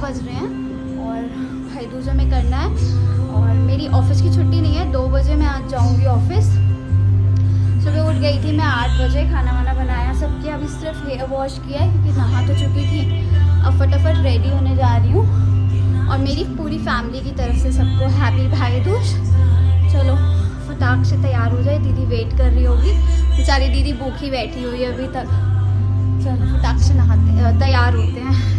बज रहे हैं और भाई दूज हमें करना है। और मेरी ऑफिस की छुट्टी नहीं है, 2 बजे मैं आज जाऊंगी ऑफिस। सुबह उठ गई थी मैं 8 बजे, खाना वाना बनाया सब किया, अभी सिर्फ हेयर वॉश किया है क्योंकि नहा तो चुकी थी। अब फटाफट रेडी होने जा रही हूँ और मेरी पूरी फैमिली की तरफ से सबको हैप्पी भाई दूज। चलो फटाक से तैयार हो जाए, दीदी वेट कर रही होगी, बेचारी दीदी भूखी बैठी हुई है अभी तक। चलो फटाक से नहाते तैयार होते हैं।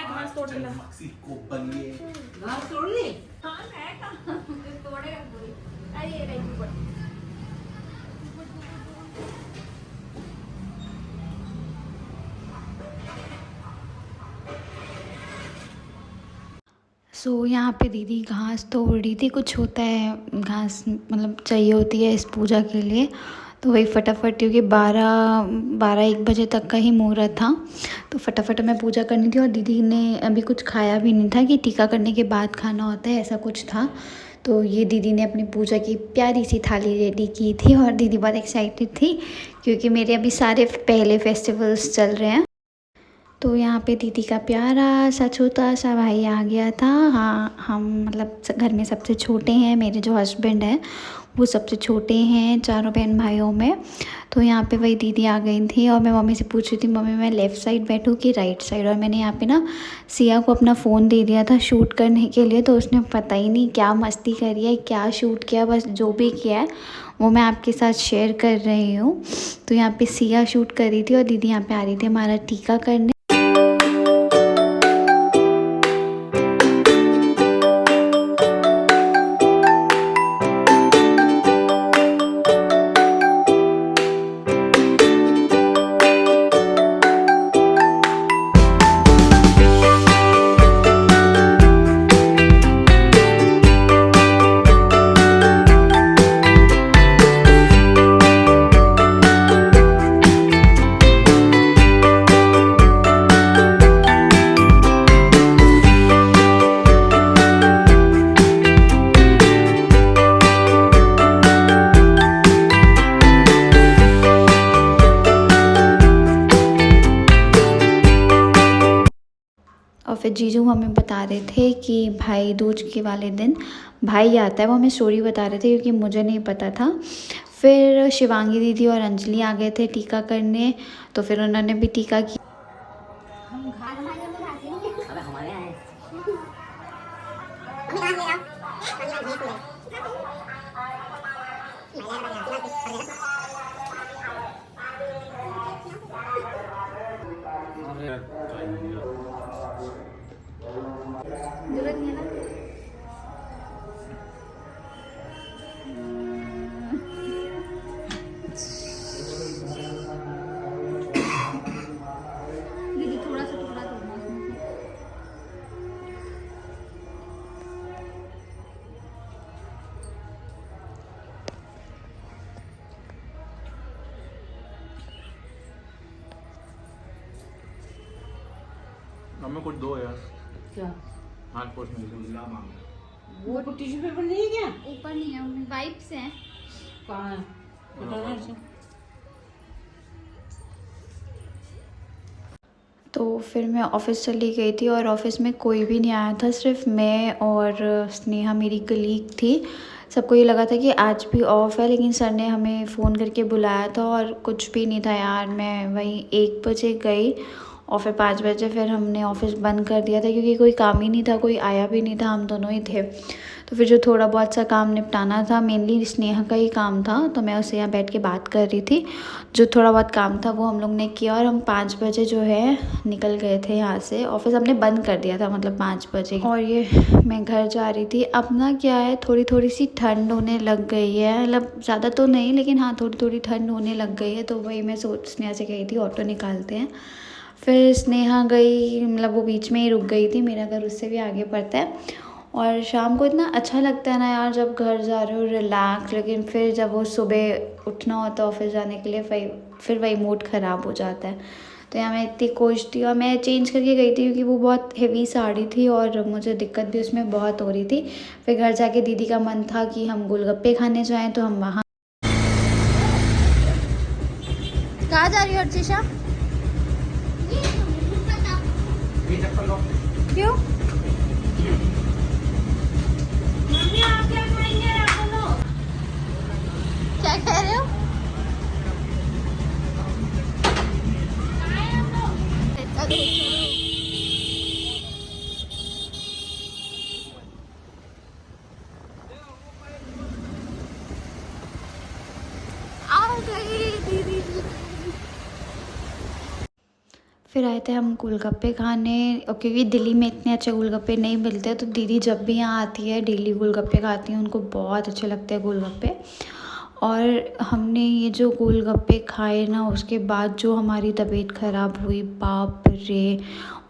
घास तोड़ ली। घास तोड़ ली। हाँ मैं कहाँ तोड़े पूरी। अरे रही पड़ी। यहाँ पे दीदी घास तोड़ रही थी। कुछ होता है घास मतलब चाहिए होती है इस पूजा के लिए, तो वही फटाफट, क्योंकि 12-1 बजे तक का ही मुहूर्त था, तो फटाफट मैं पूजा करनी थी। और दीदी ने अभी कुछ खाया भी नहीं था कि टीका करने के बाद खाना होता है, ऐसा कुछ था। तो ये दीदी ने अपनी पूजा की प्यारी सी थाली रेडी की थी और दीदी बहुत एक्साइटेड थी क्योंकि मेरे अभी सारे पहले फेस्टिवल्स चल रहे हैं। तो यहाँ पे दीदी का प्यारा सा छोटा सा भाई आ गया था। हाँ, हम मतलब घर में सबसे छोटे हैं, मेरे जो हस्बैंड हैं वो सबसे छोटे हैं चारों बहन भाइयों में। तो यहाँ पे वही दीदी आ गई थी और मैं मम्मी से पूछ रही थी, मम्मी मैं लेफ़्ट साइड बैठूँ कि राइट साइड। और मैंने यहाँ पे ना सिया को अपना फ़ोन दे दिया था शूट करने के लिए, तो उसने पता ही नहीं क्या मस्ती करी है, क्या शूट किया, बस जो भी किया है वो मैं आपके साथ शेयर कर रही हूँ। तो यहाँ पे सिया शूट कर रही थी और दीदी यहाँ पे आ रही थी हमारा टीका करने। और फिर जीजू हमें बता रहे थे कि भाई दूज के वाले दिन भाई आता है, वो हमें स्टोरी बता रहे थे क्योंकि मुझे नहीं पता था। फिर शिवांगी दीदी और अंजलि आ गए थे टीका करने, तो फिर उन्होंने भी टीका किया। जरूरत नहीं है ना। दीदी थोड़ा सा टुकड़ा तोड़ना उसमें से। हमें कुछ दो यार। क्या? हाथ पोछने के लिए। वो टिश्यू पेपर नहीं है क्या? ऊपर नहीं है, उनमें वाइप्स हैं। कहाँ है? बताना इसे। तो फिर मैं ऑफ़िस चली गई थी और ऑफ़िस में कोई भी नहीं आया था, सिर्फ मैं और स्नेहा मेरी कलीग थी। सबको ये लगा था कि आज भी ऑफ़ है, लेकिन सर ने हमें फ़ोन करके बुलाया था और कुछ भी नहीं था यार। मैं वही 1 बजे गई और फिर 5 बजे फिर हमने ऑफ़िस बंद कर दिया था क्योंकि कोई काम ही नहीं था, कोई आया भी नहीं था, हम दोनों ही थे। तो फिर जो थोड़ा बहुत सा काम निपटाना था, मेनली स्नेहा का ही काम था, तो मैं उससे यहाँ बैठ के बात कर रही थी। जो थोड़ा बहुत काम था वो हम लोग ने किया और हम 5 बजे जो है निकल गए थे यहाँ से। ऑफ़िस हमने बंद कर दिया था मतलब 5 बजे। और ये मैं घर जा रही थी। अब ना क्या है, थोड़ी थोड़ी सी ठंड होने लग गई है, मतलब ज़्यादा तो नहीं लेकिन हाँ थोड़ी थोड़ी ठंड होने लग गई है। तो वही मैं सोच स्नेहा से गई थी ऑटो निकालते हैं। फिर स्नेहा गई, मतलब वो बीच में ही रुक गई थी, मेरा घर उससे भी आगे पड़ता है। और शाम को इतना अच्छा लगता है ना यार जब घर जा रहे हो रिलैक्स, लेकिन फिर जब वो सुबह उठना होता है ऑफिस जाने के लिए फिर वही मूड ख़राब हो जाता है। तो यहाँ मैं इतनी खुश थी और मैं चेंज करके गई थी क्योंकि वो बहुत हेवी साड़ी थी और मुझे दिक्कत भी उसमें बहुत हो रही थी। फिर घर जाके दीदी का मन था कि हम गोलगप्पे खाने जाएं, तो हम वहाँ। कहाँ जा रही हो अर्चिशा? क्यों? मम्मी आप क्या खाएंगे रात को? क्या कह रहे हो? आ गई दीदी। फिर आए थे हम गोलगप्पे खाने, और क्योंकि दिल्ली में इतने अच्छे गोलगप्पे नहीं मिलते तो दीदी जब भी यहाँ आती है डेली गोलगप्पे खाती हैं, उनको बहुत अच्छे लगते हैं गोलगप्पे। और हमने ये जो गोलगप्पे खाए ना, उसके बाद जो हमारी तबीयत ख़राब हुई, बाप रे,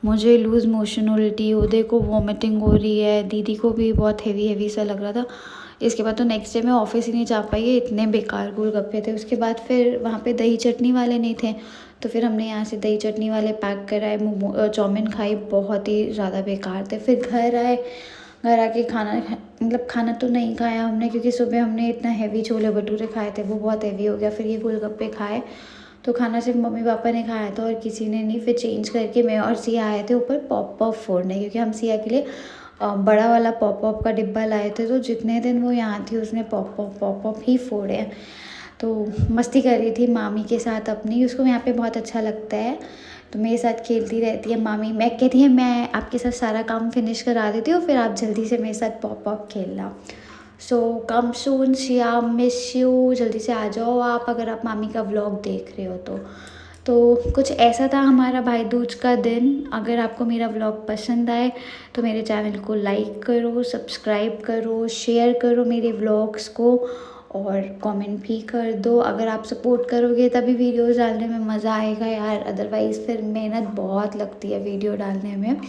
मुझे लूज़ मोशन, उल्टी, उदय को वॉमिटिंग हो रही है, दीदी को भी बहुत हेवी सा लग रहा था। इसके बाद तो नेक्स्ट डे मैं ऑफिस ही नहीं जा पाई है, इतने बेकार गोलगप्पे थे। उसके बाद फिर वहाँ पे दही चटनी वाले नहीं थे, तो फिर हमने यहाँ से दही चटनी वाले पैक कराए, मोमो चाउमीन खाई, बहुत ही ज़्यादा बेकार थे। फिर घर आए, घर आके खाना तो नहीं खाया हमने, क्योंकि सुबह हमने इतना हेवी छोले भटूरे खाए थे, वो बहुत हेवी हो गया। फिर ये गोलगप्पे खाए, तो खाना सिर्फ मम्मी पापा ने खाया था और किसी ने नहीं। फिर चेंज करके मैं और सिया आए थे ऊपर पॉप फोड़ने, क्योंकि हम सिया के लिए बड़ा वाला पॉप का डिब्बा लाए थे। तो जितने दिन वो यहाँ थी उसने पॉप ही फोड़े हैं। तो मस्ती कर रही थी मामी के साथ अपनी, उसको यहाँ पे बहुत अच्छा लगता है, तो मेरे साथ खेलती रहती है मामी। मैं कहती है मैं आपके साथ सारा काम फिनिश करा देती हूँ, फिर आप जल्दी से मेरे साथ पॉप खेलना। सो कम सून शिया, मिस यू, जल्दी से आ जाओ आप, अगर आप मामी का व्लॉग देख रहे हो तो कुछ ऐसा था हमारा भाई दूज का दिन। अगर आपको मेरा व्लॉग पसंद आए तो मेरे चैनल को लाइक करो, सब्सक्राइब करो, शेयर करो मेरे व्लॉग्स को, और कमेंट भी कर दो। अगर आप सपोर्ट करोगे तभी वीडियोस डालने में मज़ा आएगा यार, अदरवाइज़ फिर मेहनत बहुत लगती है वीडियो डालने में,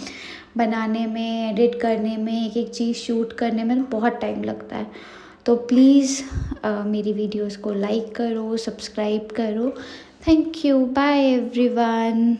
बनाने में, एडिट करने में, एक एक चीज़ शूट करने में बहुत टाइम लगता है। तो प्लीज़ मेरी वीडियोस को लाइक करो, सब्सक्राइब करो। Thank you, bye everyone.